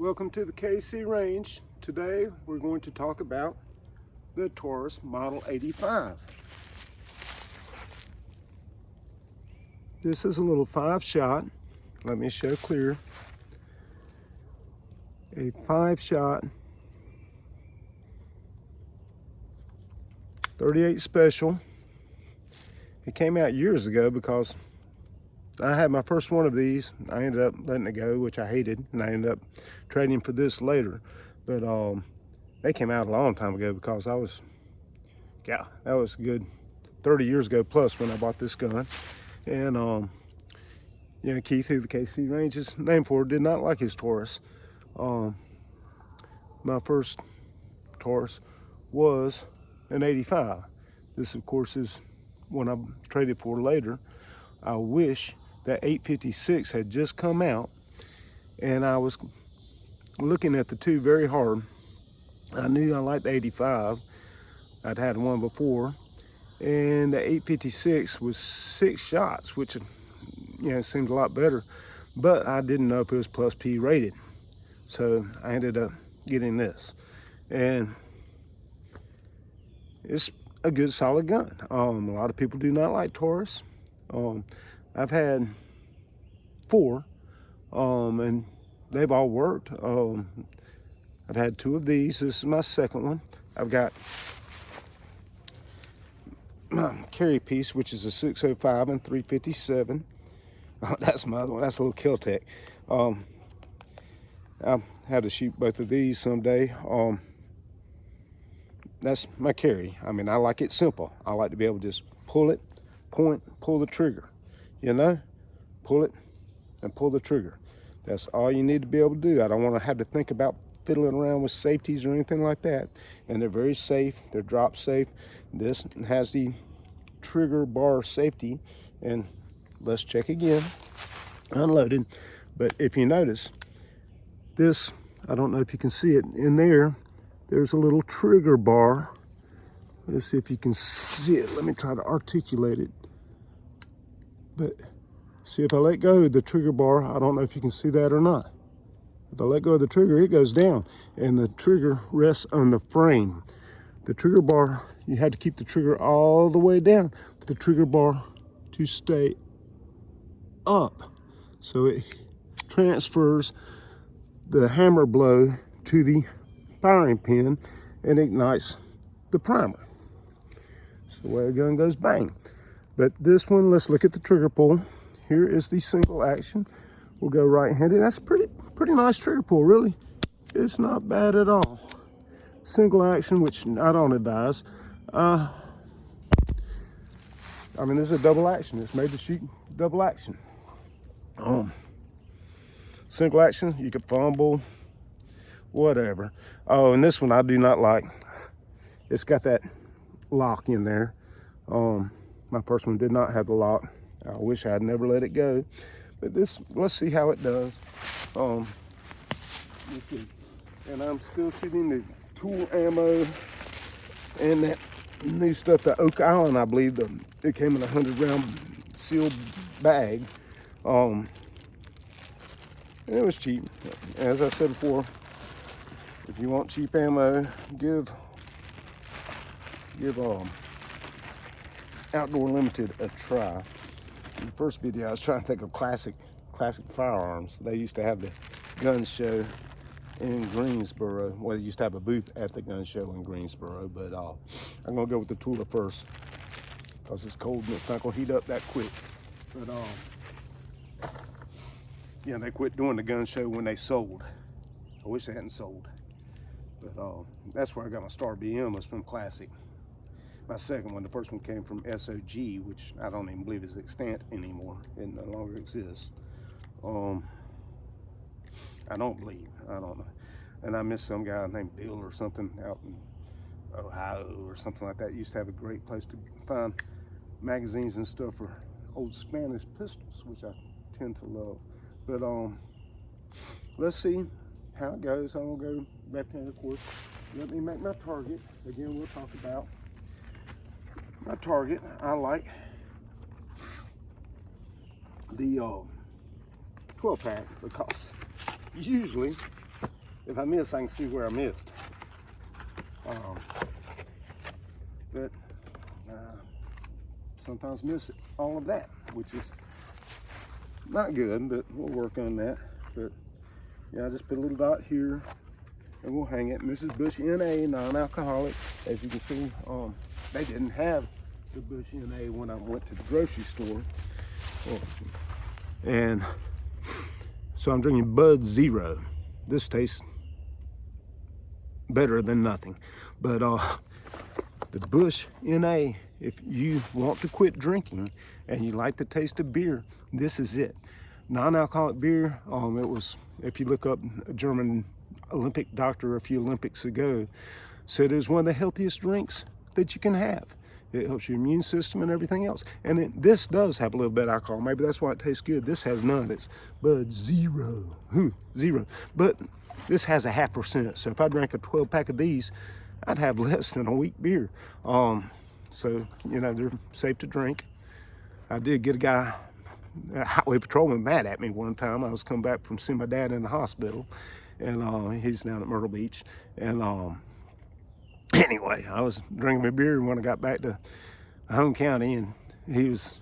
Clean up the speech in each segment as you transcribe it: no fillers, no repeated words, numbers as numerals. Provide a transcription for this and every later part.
Welcome to the KC Range. Today we're going to talk about the Taurus Model 85. This is a little 5-shot. Let me show clear. A 5-shot 38 special. It came out years ago because I had my first one of these. I ended up letting it go, which I hated, and I ended up trading for this later. But they came out a long time ago because that was a good 30 years ago plus when I bought this gun. And Keith, who the KC Range is named for, did not like his Taurus. My first Taurus was an 85. This, of course, is one I traded for later. I wish that 856 had just come out, and I was looking at the two very hard. I knew I liked the 85. I'd had one before, and the 856 was 6 shots, which seemed a lot better, but I didn't know if it was plus P rated, so I ended up getting this, and it's a good solid gun. A lot of people do not like Taurus. I've had 4, and they've all worked. I've had 2 of these. This is my second one. I've got my carry piece, which is a 605 and 357. Oh, that's my other one. That's a little Kel-Tec. I had to shoot both of these someday. That's my carry. I mean, I like it simple. I like to be able to just pull it, point, pull the trigger. Pull it and pull the trigger. That's all you need to be able to do. I don't want to have to think about fiddling around with safeties or anything like that. And they're very safe. They're drop safe. This has the trigger bar safety. And let's check again. Unloaded. But if you notice, this, I don't know if you can see it in there. There's a little trigger bar. Let's see if you can see it. Let me try to articulate it. But see, if I let go of the trigger bar, I don't know if you can see that or not. If I let go of the trigger, it goes down, and the trigger rests on the frame. The trigger bar, you had to keep the trigger all the way down for the trigger bar to stay up. So it transfers the hammer blow to the firing pin and ignites the primer. So the way a gun goes, bang. But this one, let's look at the trigger pull. Here is the single action. We'll go right-handed. That's pretty nice trigger pull, really. It's not bad at all. Single action, which I don't advise. I mean, this is a double action. It's made to shoot double action. Single action, you could fumble, whatever. Oh, and this one I do not like. It's got that lock in there. My first one did not have the lock. I wish I had never let it go. But this, let's see how it does. And I'm still shooting the tool ammo and that new stuff, the Oak Island, I believe. It came in a 100-round sealed bag. And it was cheap. As I said before, if you want cheap ammo, give Outdoor Limited a try. In the first video, I was trying to think of classic firearms. They used to have the gun show in Greensboro. Well, they used to have a booth at the gun show in Greensboro, but I'm gonna go with the Tula first because it's cold and it's not gonna heat up that quick. But they quit doing the gun show when they sold. I wish they hadn't sold. But that's where I got my Star BM, was from Classic. My second one, the first one came from SOG, which I don't even believe is extant anymore. It no longer exists. I don't believe. I don't know. And I miss some guy named Bill or something out in Ohio or something like that. Used to have a great place to find magazines and stuff for old Spanish pistols, which I tend to love. But let's see how it goes. I'm gonna go left-handed, of course. Let me make my target. Again, we'll talk about my target. I like the 12-pack because usually if I miss, I can see where I missed. But sometimes miss all of that, which is not good, but we'll work on that. But yeah, I just put a little dot here and we'll hang it. And this is Bush NA, non-alcoholic. As you can see, they didn't have the Bush NA when I went to the grocery store. And so I'm drinking Bud Zero. This tastes better than nothing. But the Bush NA, if you want to quit drinking and you like the taste of beer, this is it. Non-alcoholic beer, it was, if you look up a German Olympic doctor a few Olympics ago, said it was one of the healthiest drinks that you can have. It helps your immune system and everything else. And this does have a little bit of alcohol. Maybe that's why it tastes good. This has none. It's Bud Zero. Zero. But this has a 0.5%. So if I drank a 12-pack of these, I'd have less than a week beer. So, you know, they're safe to drink. I did get a highway patrolman mad at me one time. I was coming back from seeing my dad in the hospital, and he's down at Myrtle Beach. And anyway, I was drinking my beer when I got back to home county, and he was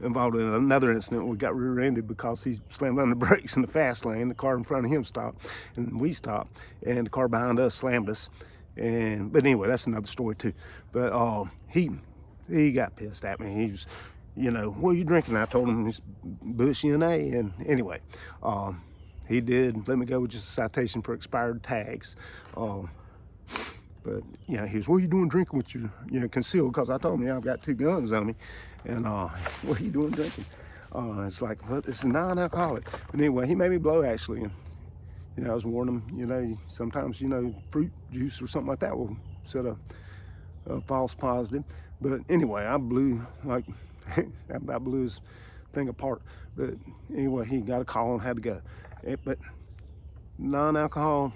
involved in another incident. We got rear-ended because he slammed on the brakes in the fast lane. The car in front of him stopped, and we stopped, and the car behind us slammed us. But anyway, that's another story too. But he got pissed at me. He was, you know, what are you drinking? I told him it's Bush NA, and anyway, he did let me go with just a citation for expired tags. But you know, he was, what are you doing drinking with your, you know, concealed? Because I told him, yeah, I've got 2 guns on me, and what are you doing drinking? It's like, well, it's non-alcoholic. But anyway, he made me blow actually, and you know, I was warning him, you know, sometimes, you know, fruit juice or something like that will set a false positive. But anyway, I blew like I blew his thing apart. But anyway, he got a call and had to go. But non-alcohol,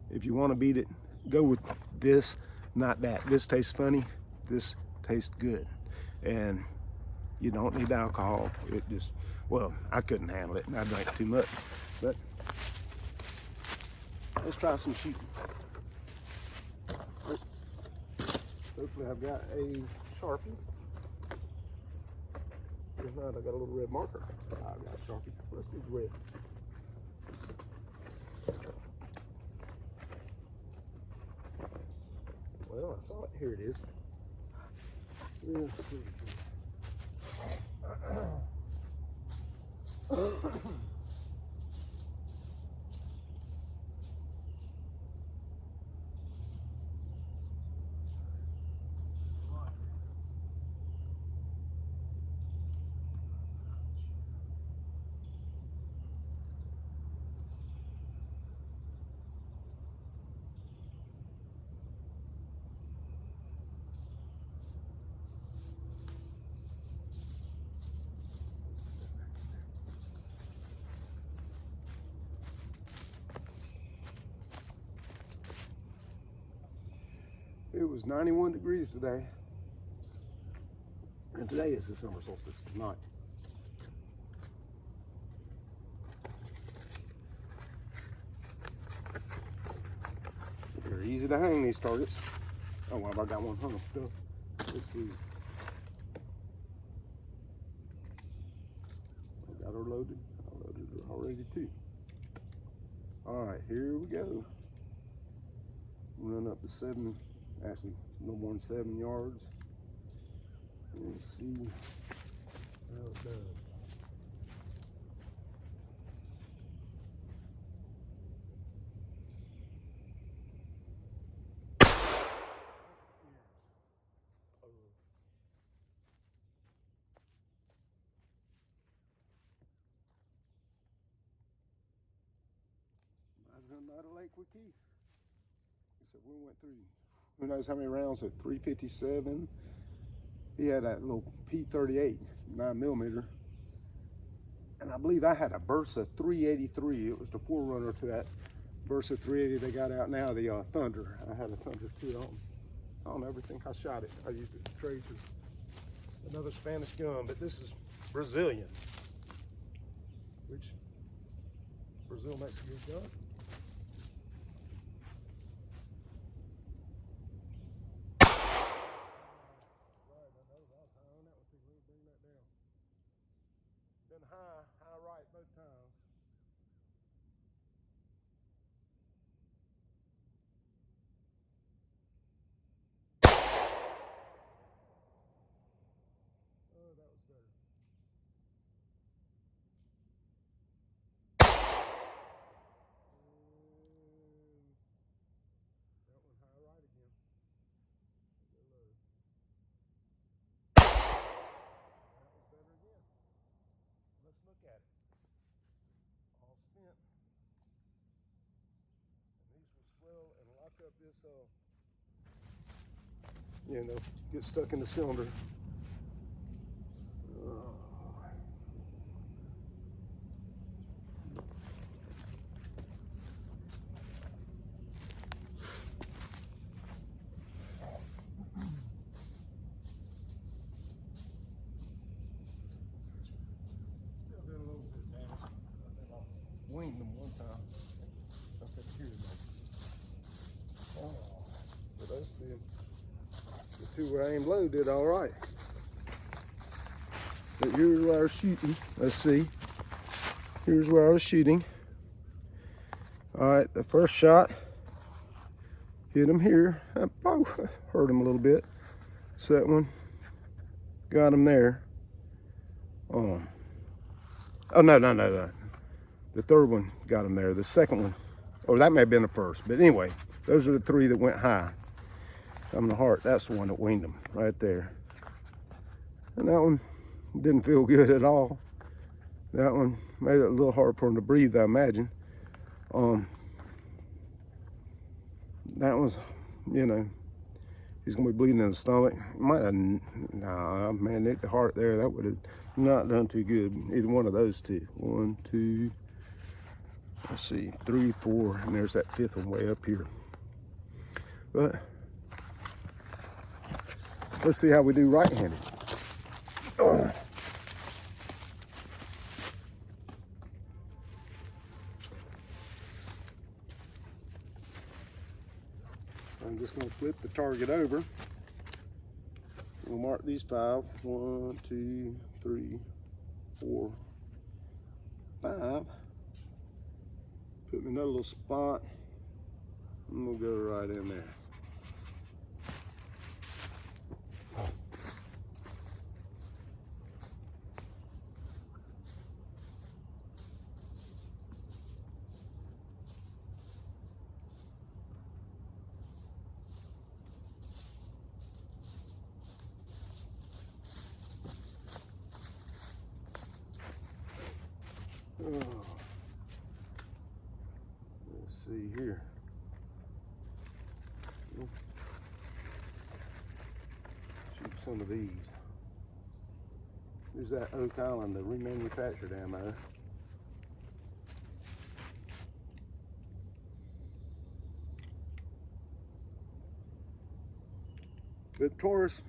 if you want to beat it, go with this, not that. This tastes funny. This tastes good, and you don't need alcohol. It just, well, I couldn't handle it. I drank too much. But let's try some shooting. Hopefully I've got a Sharpie. If not, I got a little red marker. I got a Sharpie. Let's do red. Well, I saw it. Here it is. Let's see. It was 91 degrees today, and today is the summer solstice tonight. They're easy to hang, these targets. Oh, well, I got one hung. Let's see. I got her loaded. I loaded her already too. All right, here we go. Run up to 7. Actually, a little more than 7 yards. Let's see how it does. I was going to Lake with Keith. So we went through, who knows how many rounds at 357. He had that little P38 9mm, and I believe I had a Bursa 383. It was the forerunner to that Bursa 380 they got out now, the Thunder. I had a Thunder too. I don't ever think I shot it. I used it to trade for another Spanish gun, but this is Brazilian, which Brazil makes a good gun. up this, get stuck in the cylinder. Winged them one time. Up here though. Oh, but those two, the two where I aimed low did all right. But here's where I was shooting. Let's see. Here's where I was shooting. All right, the first shot hit him here. I probably hurt him a little bit. Second one got him there. Oh no. The third one got him there. The second one, or that may have been the first. But anyway, those are the three that went high. I'm in the heart. That's the one that winged him right there. And that one didn't feel good at all. That one made it a little hard for him to breathe, I imagine. That was, he's gonna be bleeding in the stomach. Might have, nah, man, hit the heart there. That would have not done too good. Either one of those two. 1, 2. Let's see, 3, 4, and there's that fifth one way up here. But let's see how we do right-handed. I'm just going to flip the target over. We'll mark these 5. 1, 2, 3, 4, 5. Put me another little spot, and we'll go right in there. Oh. Let's see here. Shoot some of these. There's that Oak Island, the remanufactured ammo. But Taurus,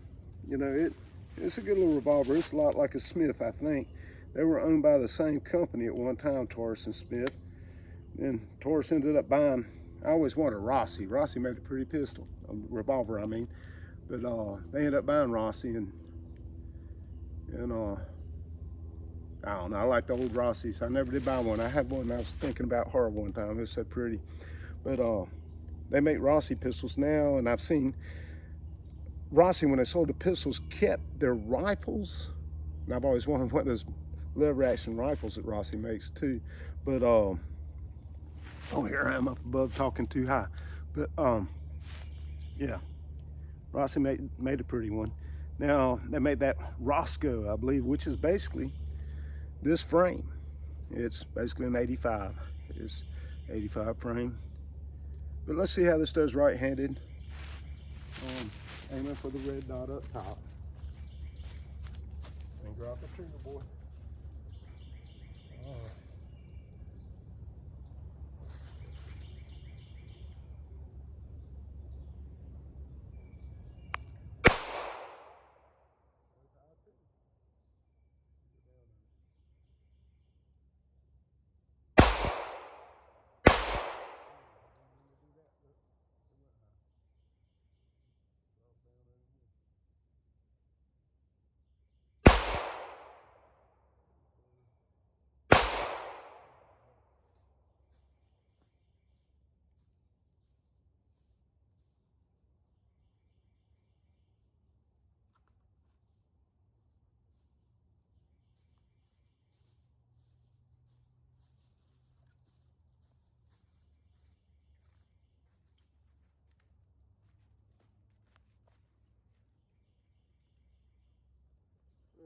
it's a good little revolver. It's a lot like a Smith, I think. They were owned by the same company at one time, Taurus and Smith. Then Taurus ended up buying, I always wanted Rossi. Rossi made a pretty pistol, a revolver, I mean. But they ended up buying Rossi, and I don't know, I like the old Rossis. I never did buy one. I had one, I was thinking about her one time. It was so pretty. But they make Rossi pistols now, and I've seen Rossi, when they sold the pistols, kept their rifles. And I've always wanted one of those lever action rifles that Rossi makes too. But oh, here I am up above talking too high. But yeah, Rossi made a pretty one. Now they made that Roscoe, I believe, which is basically this frame. It's basically an 85. It's 85 frame. But let's see how this does right-handed. Aiming for the red dot up top. And drop the trigger, boy.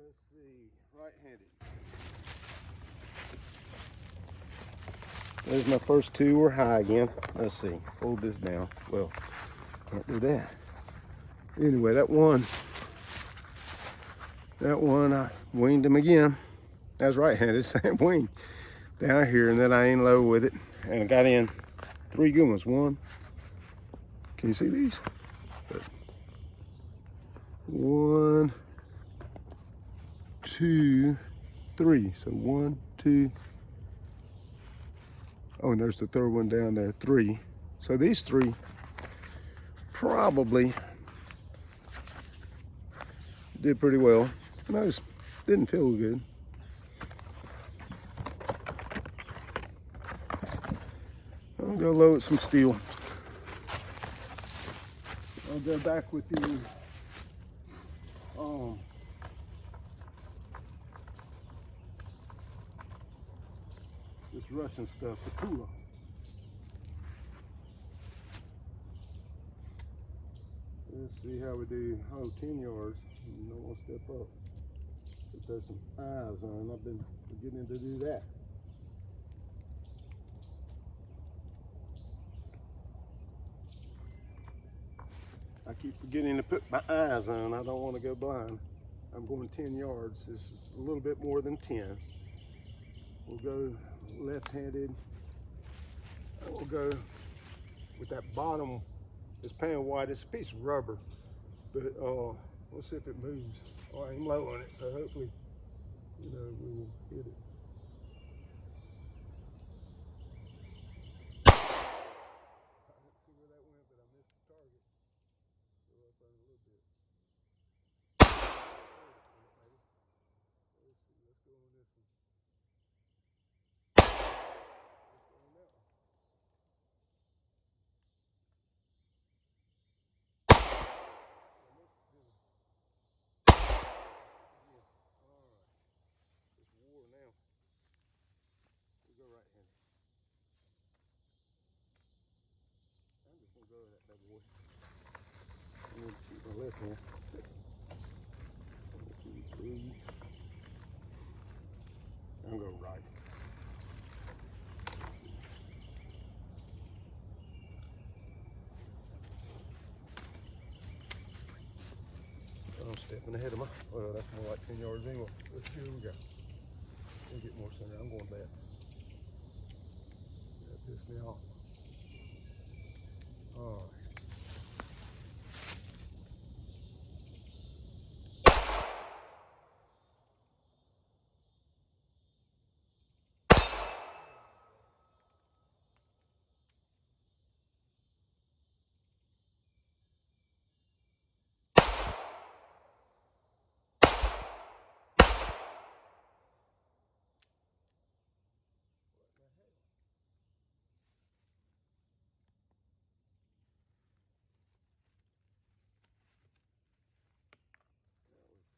Let's see, right-handed. There's my first two were high again. Let's see, hold this down. Well, can't do that. Anyway, that one, I winged him again. That's right-handed, same wing down here, and then I aimed low with it, and I got in 3 good ones. One, can you see these? 1, 2, 3. So 1, 2. Oh, and there's the third one down there, 3. So these 3 probably did pretty well. And I just didn't feel good. I'll go load some steel. I'll go back with the this Russian stuff, the cooler. Let's see how we do. Oh, 10 yards. You don't want to step up. But there's some eyes on. I've been forgetting to do that. I keep forgetting to put my eyes on. I don't want to go blind. I'm going 10 yards. This is a little bit more than 10. We'll go left-handed. We'll go with that bottom. It's pan white. It's a piece of rubber, but we'll see if it moves. Oh, I am low on it, so hopefully, we will hit it. I didn't see where that went, but I missed the target. Go up on a little bit. Let's see. Let's go on this one. Let's go on that one. Now we go right-handed. I'm just gonna go with that bad boy. I'm gonna keep my left hand. 1, 2, 3. I'm gonna go right. I'm stepping ahead of my. Well, that's more like 10 yards anyway. Let's see what we got. We'll get more center. I'm going back. That pissed me off. All right.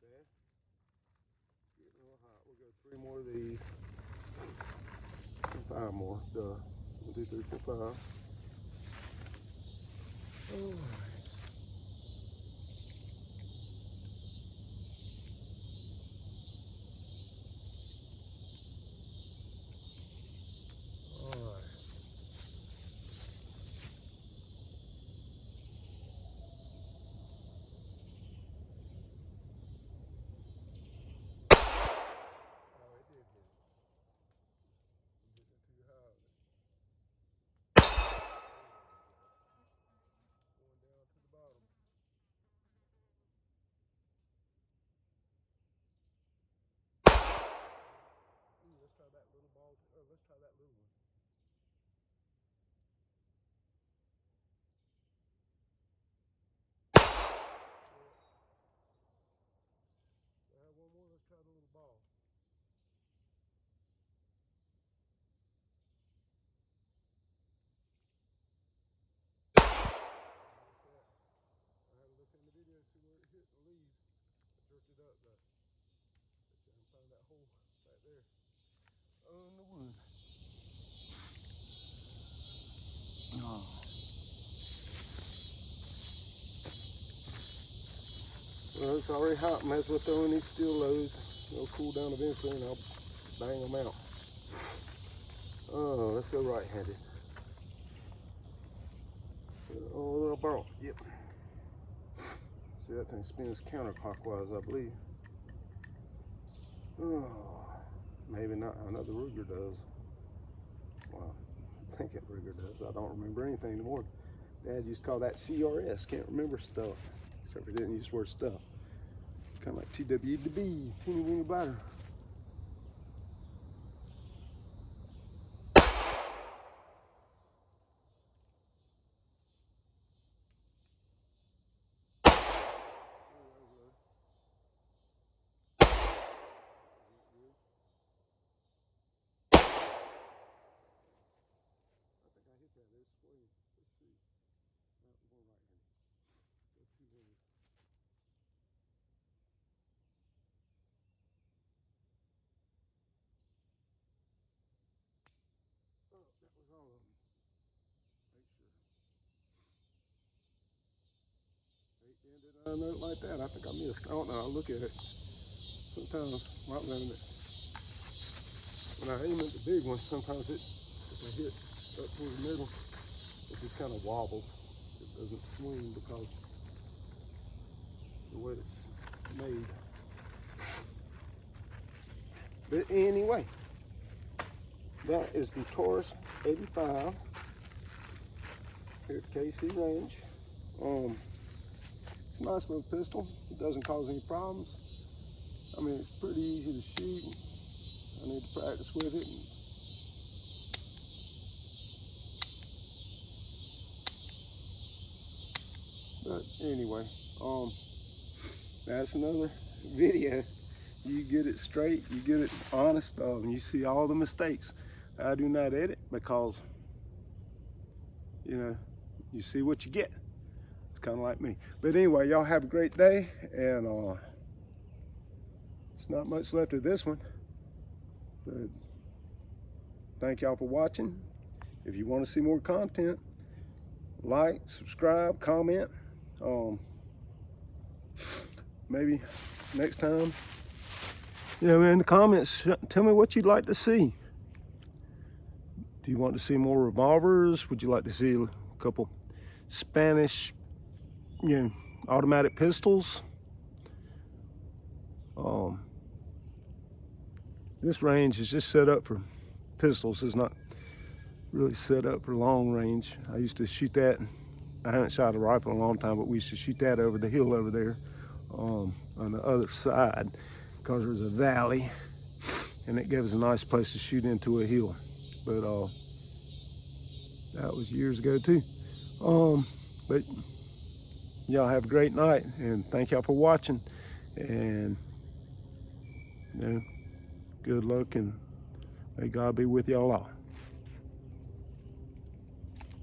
That. Getting a little hot. We'll go 3 more of these. 5 more. Duh. 1, 2, 3, 4, 5. All right. Let's try that little ball. Let's try that little one. I have one more. Let's try the little ball. I had to look in the video to see where it hit the leaves. I jerked it up, but I'm finding that hole right there on the wood. Oh. Well, it's already hot. Might as well throw in these steel loads. They'll cool down eventually, and I'll bang them out. Oh, let's go right-handed. Oh, little barrel. Yep. See, that thing spins counterclockwise, I believe. Oh, maybe not. I know the Ruger does. Well, I think it Ruger does. I don't remember anything anymore. Dad used to call that CRS. Can't remember stuff. Except for didn't use the word stuff. Kind of like TWDB, teeny weeny bladder. I know it like that. I think I missed. I don't know. I'll look at it. Sometimes when I aim at the big one, sometimes if I hit up towards the middle, it just kind of wobbles. It doesn't swing because the way it's made. But anyway, that is the Taurus 85 here at KC Range. It's a nice little pistol. It doesn't cause any problems. I mean, it's pretty easy to shoot. I need to practice with it. But anyway, that's another video. You get it straight, you get it honest, and you see all the mistakes. I do not edit because, you know, you see what you get. It's kind of like me. But anyway, y'all have a great day, and it's not much left of this one. But thank y'all for watching. If you want to see more content, like, subscribe, comment. Maybe next time, in the comments, tell me what you'd like to see. Do you want to see more revolvers? Would you like to see a couple Spanish, automatic pistols? This range is just set up for pistols. It's not really set up for long range. I used to shoot that. I haven't shot a rifle in a long time, but we used to shoot that over the hill over there on the other side because there's a valley and it gave us a nice place to shoot into a hill. But that was years ago too. But y'all have a great night, and thank y'all for watching, and good luck, and may God be with y'all all.